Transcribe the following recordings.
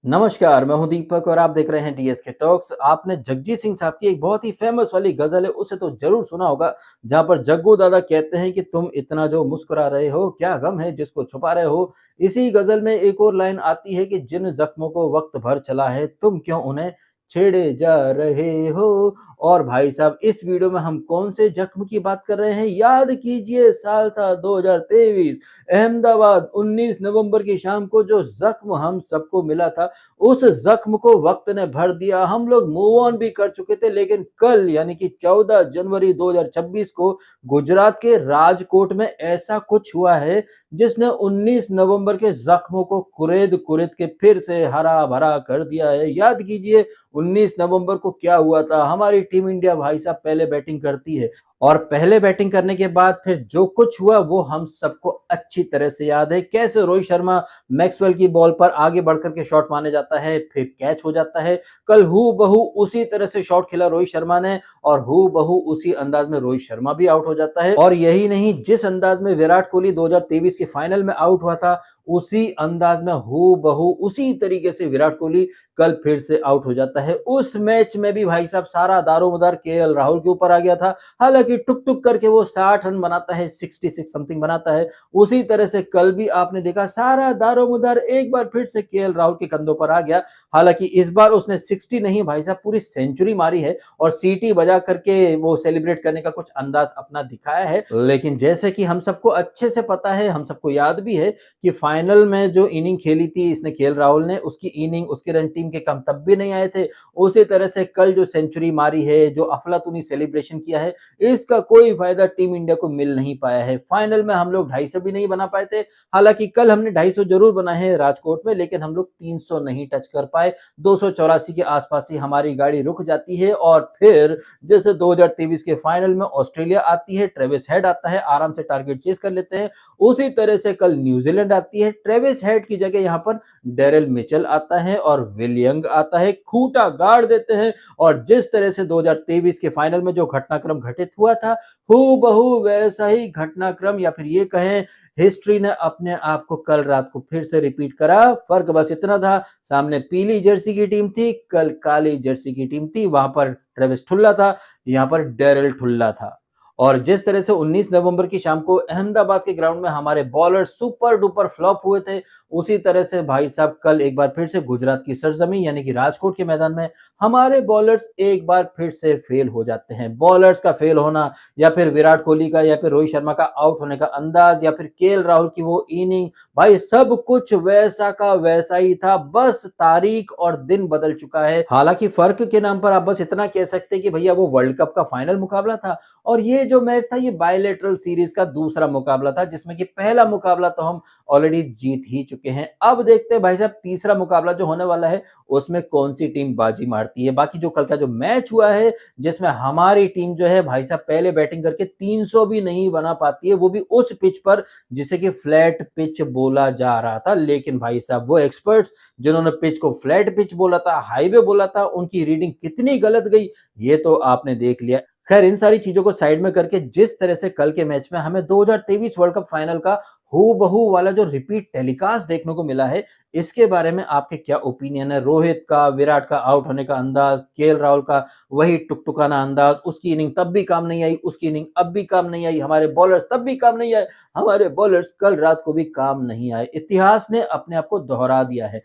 नमस्कार, मैं हूं दीपक और आप देख रहे हैं डीएसके टॉक्स। आपने जगजीत सिंह साहब की एक बहुत ही फेमस वाली गजल है उसे तो जरूर सुना होगा, जहां पर जग्गू दादा कहते हैं कि तुम इतना जो मुस्कुरा रहे हो क्या गम है जिसको छुपा रहे हो। इसी गजल में एक और लाइन आती है कि जिन जख्मों को वक्त भर चला है तुम क्यों उन्हें छेड़े जा रहे हो। और भाई साहब, इस वीडियो में हम कौन से जख्म की बात कर रहे हैं? याद कीजिए, साल था 2023, अहमदाबाद 19 नवंबर की शाम को जो जख्म हम सबको मिला था, उस जख्म को वक्त ने भर दिया। हम लोग मूव ऑन भी कर चुके थे, लेकिन कल यानी कि 14 जनवरी 2026 को गुजरात के राजकोट में ऐसा कुछ हुआ है जिसने 19 नवंबर के जख्मों को कुरेद कुरेद के फिर से हरा भरा कर दिया है। याद कीजिए 19 नवंबर को क्या हुआ था। हमारी टीम इंडिया भाई साहब पहले बैटिंग करती है और पहले बैटिंग करने के बाद फिर जो कुछ हुआ वो हम सबको अच्छी तरह से याद है। कैसे रोहित शर्मा मैक्सवेल की बॉल पर आगे बढ़कर के शॉट मारने जाता है, फिर कैच हो जाता है। कल हू बहू उसी तरह से शॉट खेला रोहित शर्मा ने और हू बहू उसी अंदाज में रोहित शर्मा भी आउट हो जाता है। और यही नहीं, जिस अंदाज में विराट कोहली 2023 के फाइनल में आउट हुआ था, उसी अंदाज में हू बहू उसी तरीके से विराट कोहली कल फिर से आउट हो जाता है। उस मैच में भी भाई साहब सारा दारोमदार केएल राहुल के ऊपर आ गया था। हालांकि टुक टुक करके वो 60 रन बनाता है, 66 समथिंग बनाता है। उसी तरह से कल भी आपने देखा सारा दारोमदार एक बार फिर से केएल राहुल के कंधों पर आ गया। हालांकि इस बार उसने 60 नहीं भाई साहब पूरी सेंचुरी मारी है और सीटी बजा करके वो सेलिब्रेट करने का कुछ अंदाज अपना दिखाया है। लेकिन जैसे कि हम सबको अच्छे से पता है, हम सबको याद भी है कि फाइनल में जो इनिंग खेली थी इसने केएल राहुल ने, उसकी इनिंग उसकी रन टीम के कम तब भी नहीं आए थे। उसी तरह से कल जो सेंचुरी मारी है, जो अफलातूनी सेलिब्रेशन किया है, इसका कोई फायदा टीम इंडिया को मिल नहीं पाया है। फाइनल में हम लोग 250 भी नहीं बना पाए थे। हालांकि कल हमने 250 जरूर बनाए हैं राजकोट में, लेकिन हम लोग 300 नहीं टच कर पाए। 284 के आसपास ही हमारी गाड़ी रुक जाती है और फिर जैसे 2023 के फाइनल में ऑस्ट्रेलिया आती है, ट्रेविस हेड आता है, आराम से टारगेट चेस कर लेते हैं। उसी तरह से कल न्यूजीलैंड आती है, ट्रेविस हेड की जगह यहाँ पर डेरिल मिचेल आता है और विलियंग आता है, खूंटा गाड़ देते हैं। और जिस तरह से 2023 के फाइनल में जो घटनाक्रम घटित हुआ था, हूबहू वैसा ही घटनाक्रम या फिर ये कहें हिस्ट्री ने अपने आप को कल रात को फिर से रिपीट करा। फर्क बस इतना था, सामने पीली जर्सी की टीम थी, कल काली जर्सी की टीम थी। वहां पर ट्रेविस ठुल्ला था, यहाँ पर डेरिल ठुल्ला था। और जिस तरह से 19 नवंबर की शाम को अहमदाबाद के ग्राउंड में हमारे बॉलर सुपर डुपर फ्लॉप हुए थे, उसी तरह से भाई साहब कल एक बार फिर से गुजरात की सरजमी यानी कि राजकोट के मैदान में हमारे बॉलर्स एक बार फिर से फेल हो जाते हैं। बॉलर्स का फेल होना या फिर विराट कोहली का या फिर रोहित शर्मा का आउट होने का अंदाज या फिर केएल राहुल की वो इनिंग, भाई सब कुछ वैसा का वैसा ही था। बस तारीख और दिन बदल चुका है। हालांकि फर्क के नाम पर आप बस इतना कह सकते हैं कि भैया वो वर्ल्ड कप का फाइनल मुकाबला था और ये जो मैच था ये बायलैटरल सीरीज का दूसरा मुकाबला था, जिसमें कि पहला मुकाबला तो हम ऑलरेडी जीत ही चुके हैं। अब देखते हैं भाई साहब तीसरा मुकाबला जो होने वाला है उसमें कौन सी टीम बाजी मारती है। बाकी जो कल का जो मैच हुआ है जिसमें हमारी टीम जो है भाई साहब पहले बैटिंग करके 300 भी नहीं बना पाती है, वो भी उस पिच पर जिसे कि फ्लैट पिच बोला जा रहा था। लेकिन भाई साहब वो एक्सपर्ट्स जिन्होंने पिच को फ्लैट पिच बोला था, हाईवे बोला था, उनकी रीडिंग कितनी गलत गई ये तो आपने देख लिया। खैर, इन सारी चीजों को साइड में करके जिस तरह से कल के मैच में हमें 2023 वर्ल्ड कप फाइनल का हूबहू वाला जो रिपीट टेलीकास्ट देखने को मिला है, इसके बारे में आपके क्या ओपिनियन है? रोहित का, विराट का आउट होने का अंदाज, केएल राहुल का वही टुकटुकाना अंदाज, उसकी इनिंग तब भी काम नहीं आई, उसकी इनिंग अब भी काम नहीं आई, हमारे बॉलर्स तब भी काम नहीं आए, हमारे बॉलर्स कल रात को भी काम नहीं आए। इतिहास ने अपने आप को दोहरा दिया है।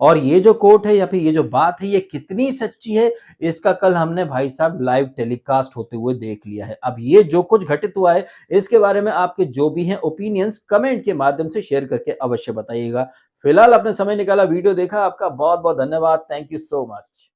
और ये जो कोट है या फिर ये जो बात है ये कितनी सच्ची है, इसका कल हमने भाई साहब लाइव टेलीकास्ट होते हुए देख लिया है। अब ये जो कुछ घटित हुआ है इसके बारे में आपके जो भी हैं ओपिनियंस कमेंट के माध्यम से शेयर करके अवश्य बताइएगा। फिलहाल आपने समय निकाला, वीडियो देखा, आपका बहुत बहुत धन्यवाद। Thank you so much.